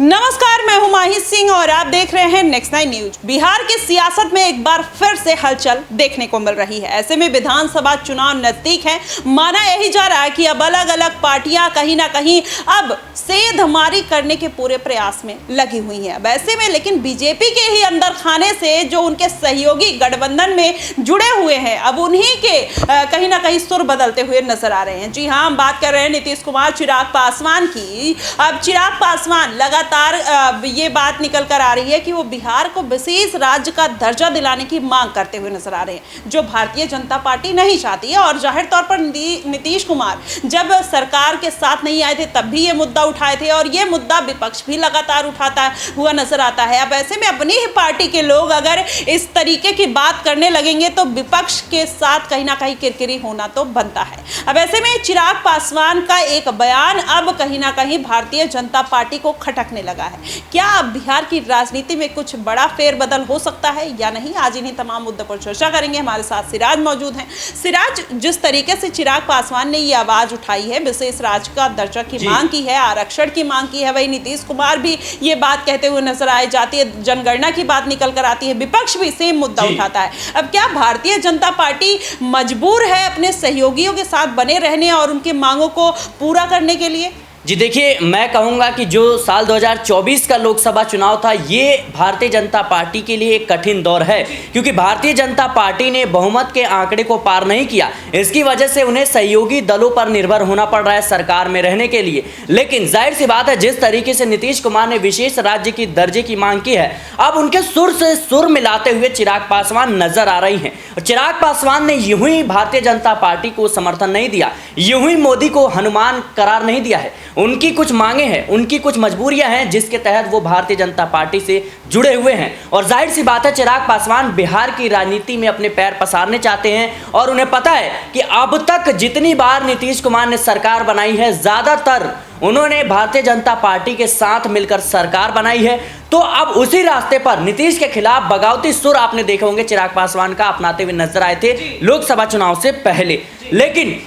नमस्कार, मैं हूं माही सिंह और आप देख रहे हैं नेक्स्ट 9 न्यूज। बिहार की सियासत में एक बार फिर से हलचल देखने को मिल रही है। ऐसे में विधानसभा चुनाव नजदीक है। माना यही जा रहा है कि अब अलग अलग पार्टियां कहीं ना कहीं अब सेंधमारी करने के पूरे प्रयास में लगी हुई हैं। अब ऐसे में लेकिन बीजेपी के ही अंदर खाने से जो उनके सहयोगी गठबंधन में जुड़े हुए हैं, अब उन्हीं के कहीं ना कहीं सुर बदलते हुए नजर आ रहे हैं। जी हाँ, हम बात कर रहे हैं नीतीश कुमार, चिराग पासवान की। अब चिराग पासवान लगातार ये बात निकल कर आ रही है कि वो बिहार को विशेष राज्य का दर्जा दिलाने की मांग करते हुए नजर आ रहे हैं, जो भारतीय जनता पार्टी नहीं चाहती है। और जाहिर तौर पर नीतीश कुमार जब सरकार के साथ नहीं आए थे तब भी ये मुद्दा उठाए थे और ये मुद्दा विपक्ष भी लगातार उठाता हुआ नजर आता है। अब ऐसे में अपनी ही पार्टी के लोग अगर इस तरीके की बात करने लगेंगे तो विपक्ष के साथ कहीं ना कहीं किरकिरी होना तो बनता है। अब ऐसे में चिराग पासवान का एक बयान अब कहीं ना कहीं भारतीय जनता पार्टी को खटकने लगा है। क्या अब बिहार की राजनीति में कुछ बड़ा फेरबदल हो सकता है या नहीं? आज इन्हीं तमाम मुद्दों पर चर्चा करेंगे। हमारे साथ सिराज मौजूद हैं। सिराज, जिस तरीके से चिराग पासवान ने ये आवाज उठाई है, विशेष राज्य का दर्जा की मांग की है, आरक्षण की मांग की है, वही नीतीश कुमार भी ये बात कहते हुए नजर आए जाती है, जनगणना की बात निकल कर आती है, विपक्ष भी सेम मुद्दा उठाता है। अब क्या भारतीय जनता पार्टी मजबूर है अपने सहयोगियों के साथ बने रहने और उनकी मांगों को पूरा करने के लिए? जी देखिए, मैं कहूँगा कि जो साल 2024 का लोकसभा चुनाव था, ये भारतीय जनता पार्टी के लिए एक कठिन दौर है, क्योंकि भारतीय जनता पार्टी ने बहुमत के आंकड़े को पार नहीं किया। इसकी वजह से उन्हें सहयोगी दलों पर निर्भर होना पड़ रहा है सरकार में रहने के लिए। लेकिन जाहिर सी बात है, जिस तरीके से नीतीश कुमार ने विशेष राज्य की दर्जे की मांग की है, अब उनके सुर से सुर मिलाते हुए चिराग पासवान नजर आ रही हैं। और चिराग पासवान ने यूं ही भारतीय जनता पार्टी को समर्थन नहीं दिया, यूं ही मोदी को हनुमान करार नहीं दिया है। उनकी कुछ मांगे हैं, उनकी कुछ मजबूरियां हैं, जिसके तहत वो भारतीय जनता पार्टी से जुड़े हुए हैं। और जाहिर सी बात है, चिराग पासवान बिहार की राजनीति में अपने पैर पसारने चाहते हैं और उन्हें पता है कि अब तक जितनी बार नीतीश कुमार ने सरकार बनाई है, ज्यादातर उन्होंने भारतीय जनता पार्टी के साथ मिलकर सरकार बनाई है। तो अब उसी रास्ते पर नीतीश के खिलाफ बगावती सुर आपने देखे होंगे चिराग पासवान का अपनाते हुए नजर आए थे लोकसभा चुनाव से पहले। लेकिन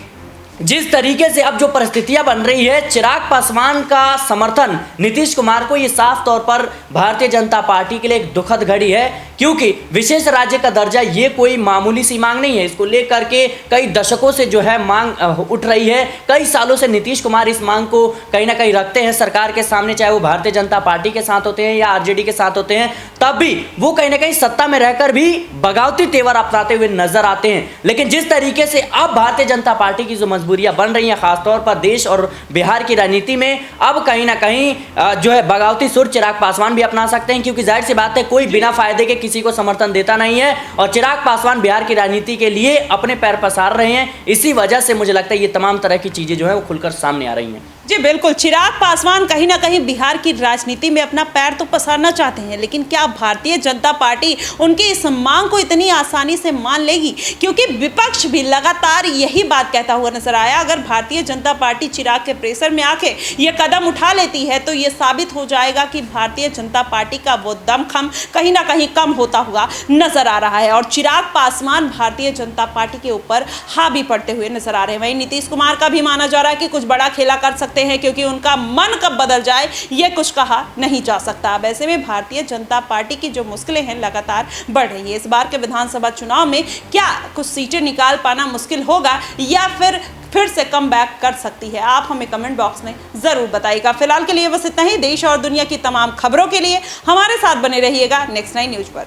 जिस तरीके से अब जो परिस्थितियां बन रही है, चिराग पासवान का समर्थन नीतीश कुमार को, ये साफ तौर पर भारतीय जनता पार्टी के लिए एक दुखद घड़ी है, क्योंकि विशेष राज्य का दर्जा ये कोई मामूली सी मांग नहीं है। इसको लेकर के कई दशकों से जो है मांग उठ रही है। कई सालों से नीतीश कुमार इस मांग को कहीं ना कहीं रखते हैं सरकार के सामने, चाहे वो भारतीय जनता पार्टी के साथ होते हैं या आरजेडी के साथ होते हैं, तब भी वो कहीं ना कहीं सत्ता में रहकर भी बगावती तेवर अपनाते हुए नजर आते हैं। लेकिन जिस तरीके से अब भारतीय जनता पार्टी की जो मजबूरियां बन रही हैं, खासतौर पर देश और बिहार की राजनीति में, अब कहीं ना कहीं जो है बगावती सुर चिराग पासवान भी अपना सकते हैं, क्योंकि जाहिर सी बात है, कोई बिना फायदे के किसी को समर्थन देता नहीं है। और चिराग पासवान बिहार की राजनीति के लिए अपने पैर पसार रहे हैं। इसी वजह से मुझे लगता है ये तमाम तरह की चीजें जो है वो खुलकर सामने आ रही हैं। जी बिल्कुल, चिराग पासवान कहीं ना कहीं बिहार की राजनीति में अपना पैर तो पसारना चाहते हैं, लेकिन क्या भारतीय जनता पार्टी उनकी इस मांग को इतनी आसानी से मान लेगी? क्योंकि विपक्ष भी लगातार यही बात कहता हुआ नजर आया। अगर भारतीय जनता पार्टी चिराग के प्रेशर में आके ये कदम उठा लेती है तो ये साबित हो जाएगा कि भारतीय जनता पार्टी का वो दमखम कहीं ना कहीं कम होता हुआ नजर आ रहा है और चिराग पासवान भारतीय जनता पार्टी के ऊपर हावी पड़ते हुए नजर आ रहे हैं। वहीं नीतीश कुमार का भी माना जा रहा है कि कुछ बड़ा खेला कर सकते हैं, क्योंकि उनका मन कब बदल जाए ये कुछ कहा नहीं जा सकता। अब ऐसे में भारतीय जनता पार्टी की जो मुश्किलें हैं लगातार बढ़ रही है। इस बार के विधानसभा चुनाव में क्या कुछ सीटें निकाल पाना मुश्किल होगा या फिर से कम बैक कर सकती है? आप हमें कमेंट बॉक्स में जरूर बताइएगा। फिलहाल के लिए बस इतना ही। देश और दुनिया की तमाम खबरों के लिए हमारे साथ बने रहिएगा नेक्स्ट 9 न्यूज पर।